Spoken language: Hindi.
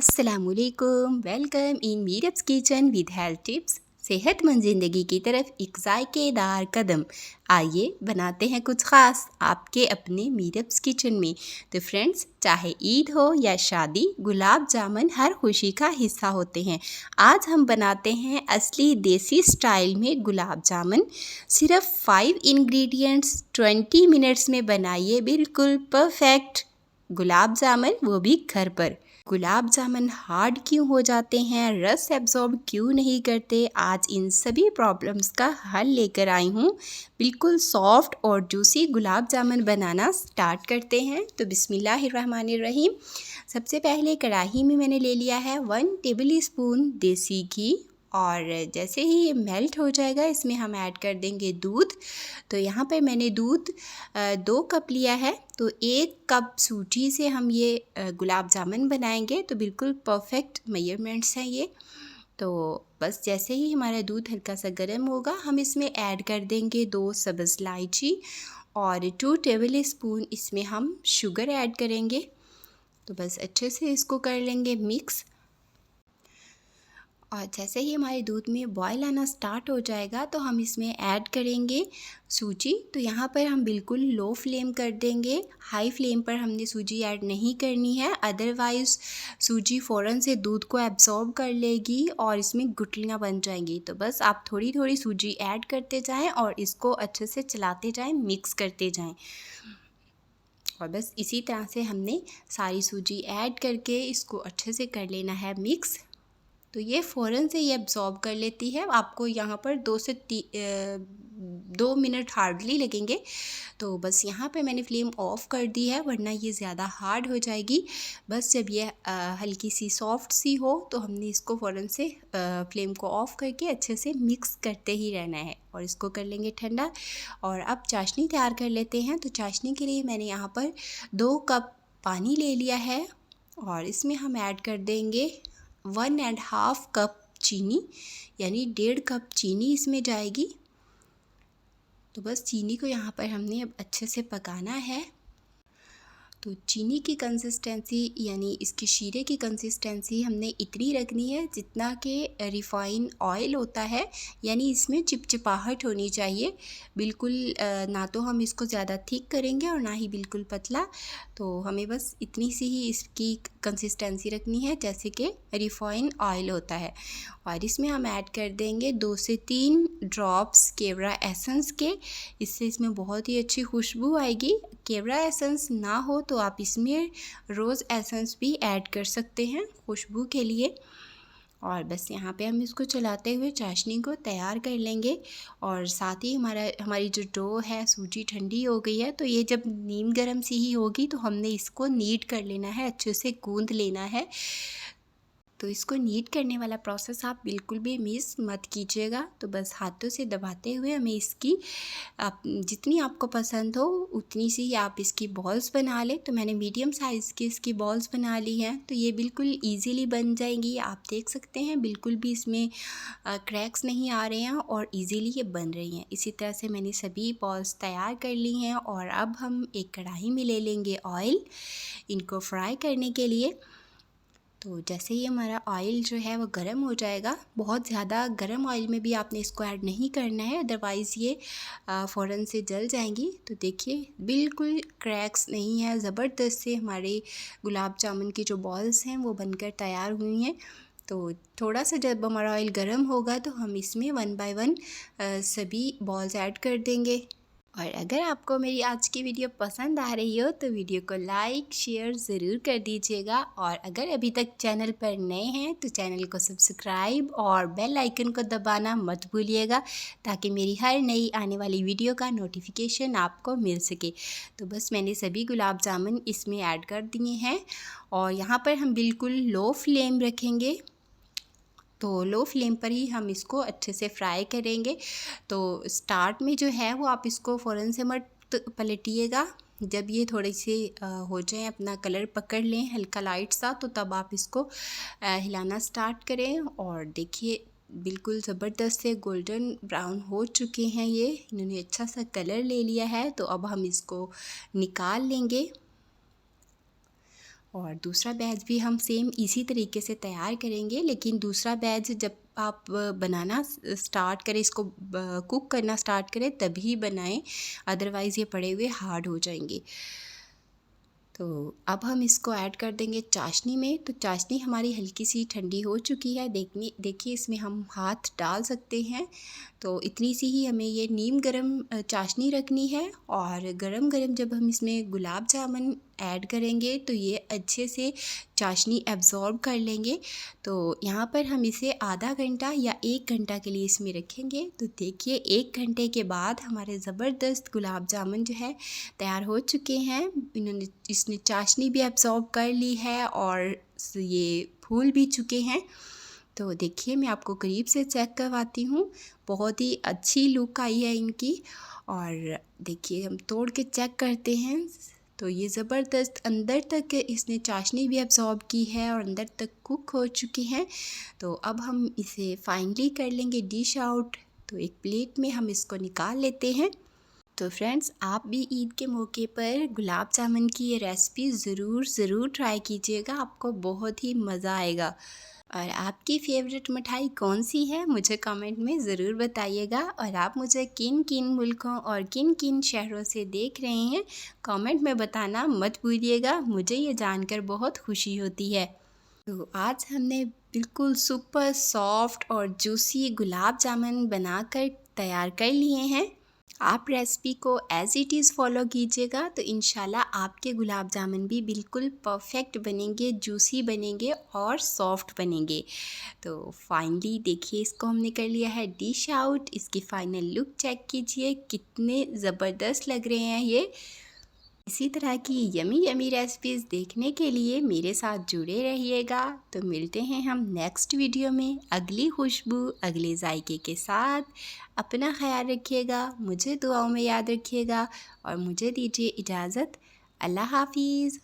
अस्सलामुअलैकुम, welcome in Meerab's kitchen with health tips. सेहतमंद ज़िंदगी की तरफ एक जायकेदार कदम। आइए बनाते हैं कुछ ख़ास आपके अपने मीरब्स किचन में। तो फ्रेंड्स, चाहे ईद हो या शादी, गुलाब जामुन हर खुशी का हिस्सा होते हैं। आज हम बनाते हैं असली देसी स्टाइल में गुलाब जामुन। सिर्फ 5 इंग्रेडिएंट्स 20 मिनट्स में बनाइए बिल्कुल परफेक्ट गुलाब जामुन, वो भी घर पर। गुलाब जामुन हार्ड क्यों हो जाते हैं, रस एब्जॉर्ब क्यों नहीं करते, आज इन सभी प्रॉब्लम्स का हल लेकर आई हूँ। बिल्कुल सॉफ्ट और जूसी गुलाब जामुन बनाना स्टार्ट करते हैं। तो बिस्मिल्लाहिर्रहमानिर्रहीम। सबसे पहले कढ़ाई में मैंने ले लिया है 1 टेबल स्पून देसी घी, और जैसे ही ये मेल्ट हो जाएगा इसमें हम ऐड कर देंगे दूध। तो यहाँ पर मैंने दूध 2 कप लिया है। तो 1 कप सूजी से हम ये गुलाब जामुन बनाएंगे, तो बिल्कुल परफेक्ट मेजरमेंट्स हैं ये। तो बस जैसे ही हमारा दूध हल्का सा गर्म होगा हम इसमें ऐड कर देंगे 2 सब्ज़ इलायची और 2 टेबल स्पून इसमें हम शुगर ऐड करेंगे। तो बस अच्छे से इसको कर लेंगे मिक्स। और जैसे ही हमारे दूध में बॉयल आना स्टार्ट हो जाएगा तो हम इसमें ऐड करेंगे सूजी। तो यहाँ पर हम बिल्कुल लो फ्लेम कर देंगे, हाई फ्लेम पर हमने सूजी ऐड नहीं करनी है, अदरवाइज़ सूजी फ़ौरन से दूध को एब्जॉर्ब कर लेगी और इसमें गुठलियाँ बन जाएंगी। तो बस आप थोड़ी थोड़ी सूजी ऐड करते जाएं और इसको अच्छे से चलाते जाएं, मिक्स करते जाएं। और बस इसी तरह से हमने सारी सूजी ऐड करके इसको अच्छे से कर लेना है मिक्स। तो ये फ़ौरन से ये एब्ज़ॉर्ब कर लेती है। आपको यहाँ पर 2 मिनट हार्डली लगेंगे। तो बस यहाँ पे मैंने फ्लेम ऑफ़ कर दी है, वरना ये ज़्यादा हार्ड हो जाएगी। बस जब ये हल्की सी सॉफ्ट सी हो तो हमने इसको फ़ौरन से फ्लेम को ऑफ़ करके अच्छे से मिक्स करते ही रहना है और इसको कर लेंगे ठंडा। और अब चाशनी तैयार कर लेते हैं। तो चाशनी के लिए मैंने यहाँ पर 2 कप पानी ले लिया है और इसमें हम ऐड कर देंगे 1.5 कप चीनी, यानी 1.5 कप चीनी इसमें जाएगी। तो बस चीनी को यहाँ पर हमने अब अच्छे से पकाना है। तो चीनी की कंसिस्टेंसी यानी इसकी शीरे की कंसिस्टेंसी हमने इतनी रखनी है जितना कि रिफ़ाइन ऑयल होता है, यानी इसमें चिपचिपाहट होनी चाहिए। बिल्कुल ना तो हम इसको ज़्यादा थिक करेंगे और ना ही बिल्कुल पतला। तो हमें बस इतनी सी ही इसकी कंसिस्टेंसी रखनी है जैसे कि रिफ़ाइन ऑयल होता है। और इसमें हम ऐड कर देंगे 2 से 3 ड्रॉप्स केवड़ा एसेंस के। इससे इसमें बहुत ही अच्छी खुशबू आएगी। केवड़ा एसेंस ना हो तो आप इसमें रोज़ एसेंस भी ऐड कर सकते हैं खुशबू के लिए। और बस यहाँ पे हम इसको चलाते हुए चाशनी को तैयार कर लेंगे। और साथ ही हमारी जो डो है सूजी ठंडी हो गई है। तो ये जब नीम गर्म सी ही होगी तो हमने इसको नीड कर लेना है, अच्छे से गूंद लेना है। तो इसको नीड करने वाला प्रोसेस आप बिल्कुल भी मिस मत कीजिएगा। तो बस हाथों से दबाते हुए हमें इसकी जितनी आपको पसंद हो उतनी सी आप इसकी बॉल्स बना लें। तो मैंने मीडियम साइज़ की इसकी बॉल्स बना ली हैं। तो ये बिल्कुल इजीली बन जाएंगी। आप देख सकते हैं बिल्कुल भी इसमें क्रैक्स नहीं आ रहे हैं और इजीली ये बन रही हैं। इसी तरह से मैंने सभी बॉल्स तैयार कर ली हैं। और अब हम एक कढ़ाई में ले लेंगे ऑयल इनको फ्राई करने के लिए। तो जैसे ही हमारा ऑयल जो है वो गर्म हो जाएगा, बहुत ज़्यादा गर्म ऑयल में भी आपने इसको ऐड नहीं करना है, अदरवाइज़ ये फ़ौरन से जल जाएंगी। तो देखिए बिल्कुल क्रैक्स नहीं है, ज़बरदस्त से हमारे गुलाब जामुन की जो बॉल्स हैं वो बनकर तैयार हुई हैं। तो थोड़ा सा जब हमारा ऑयल गर्म होगा तो हम इसमें 1 बाय 1 सभी बॉल्स ऐड कर देंगे। और अगर आपको मेरी आज की वीडियो पसंद आ रही हो तो वीडियो को लाइक शेयर ज़रूर कर दीजिएगा। और अगर अभी तक चैनल पर नए हैं तो चैनल को सब्सक्राइब और बेल आइकन को दबाना मत भूलिएगा, ताकि मेरी हर नई आने वाली वीडियो का नोटिफिकेशन आपको मिल सके। तो बस मैंने सभी गुलाब जामुन इसमें ऐड कर दिए हैं और यहाँ पर हम बिल्कुल लो फ्लेम रखेंगे। तो लो फ्लेम पर ही हम इसको अच्छे से फ्राई करेंगे। तो स्टार्ट में जो है वो आप इसको फ़ौरन से मत पलटिएगा। जब ये थोड़े से हो जाए, अपना कलर पकड़ लें हल्का लाइट सा, तो तब आप इसको हिलाना स्टार्ट करें। और देखिए बिल्कुल ज़बरदस्त से गोल्डन ब्राउन हो चुके हैं ये, इन्होंने अच्छा सा कलर ले लिया है। तो अब हम इसको निकाल लेंगे। और दूसरा बैच भी हम सेम इसी तरीके से तैयार करेंगे, लेकिन दूसरा बैच जब आप बनाना स्टार्ट करें, इसको कुक करना स्टार्ट करें तभी बनाएं, अदरवाइज़ ये पड़े हुए हार्ड हो जाएंगे। तो अब हम इसको ऐड कर देंगे चाशनी में। तो चाशनी हमारी हल्की सी ठंडी हो चुकी है, देखिए इसमें हम हाथ डाल सकते हैं। तो इतनी सी ही हमें ये नीम गरम चाशनी रखनी है, और गरम गरम जब हम इसमें गुलाब जामुन ऐड करेंगे तो ये अच्छे से चाशनी एब्ज़ॉर्ब कर लेंगे। तो यहाँ पर हम इसे आधा घंटा या 1 घंटा के लिए इसमें रखेंगे। तो देखिए 1 घंटे के बाद हमारे ज़बरदस्त गुलाब जामुन जो है तैयार हो चुके हैं। इसने चाशनी भी एब्ज़ॉर्ब कर ली है और ये फूल भी चुके हैं। तो देखिए मैं आपको करीब से चेक करवाती हूँ, बहुत ही अच्छी लुक आई है इनकी। और देखिए हम तोड़ के चेक करते हैं, तो ये ज़बरदस्त अंदर तक इसने चाशनी भी एब्ज़ॉर्ब की है और अंदर तक कुक हो चुकी हैं। तो अब हम इसे फाइनली कर लेंगे डिश आउट। तो एक प्लेट में हम इसको निकाल लेते हैं। तो फ्रेंड्स, आप भी ईद के मौके पर गुलाब जामुन की ये रेसिपी ज़रूर ट्राई कीजिएगा, आपको बहुत ही मज़ा आएगा। और आपकी फेवरेट मिठाई कौन सी है मुझे कमेंट में ज़रूर बताइएगा। और आप मुझे किन किन मुल्कों और किन किन शहरों से देख रहे हैं कमेंट में बताना मत भूलिएगा, मुझे ये जानकर बहुत खुशी होती है। तो आज हमने बिल्कुल सुपर सॉफ्ट और जूसी गुलाब जामुन बनाकर तैयार कर लिए हैं। आप रेसिपी को एज़ इट इज़ फॉलो कीजिएगा तो इंशाल्लाह आपके गुलाब जामुन भी बिल्कुल परफेक्ट बनेंगे, जूसी बनेंगे और सॉफ्ट बनेंगे। तो फाइनली देखिए इसको हमने कर लिया है डिश आउट। इसकी फ़ाइनल लुक चेक कीजिए, कितने ज़बरदस्त लग रहे हैं ये। इसी तरह की यमी यमी रेसिपीज़ देखने के लिए मेरे साथ जुड़े रहिएगा। तो मिलते हैं हम नेक्स्ट वीडियो में अगली खुशबू, अगले जायके के साथ। अपना ख्याल रखिएगा, मुझे दुआओं में याद रखिएगा और मुझे दीजिए इजाज़त। अल्लाह हाफिज़।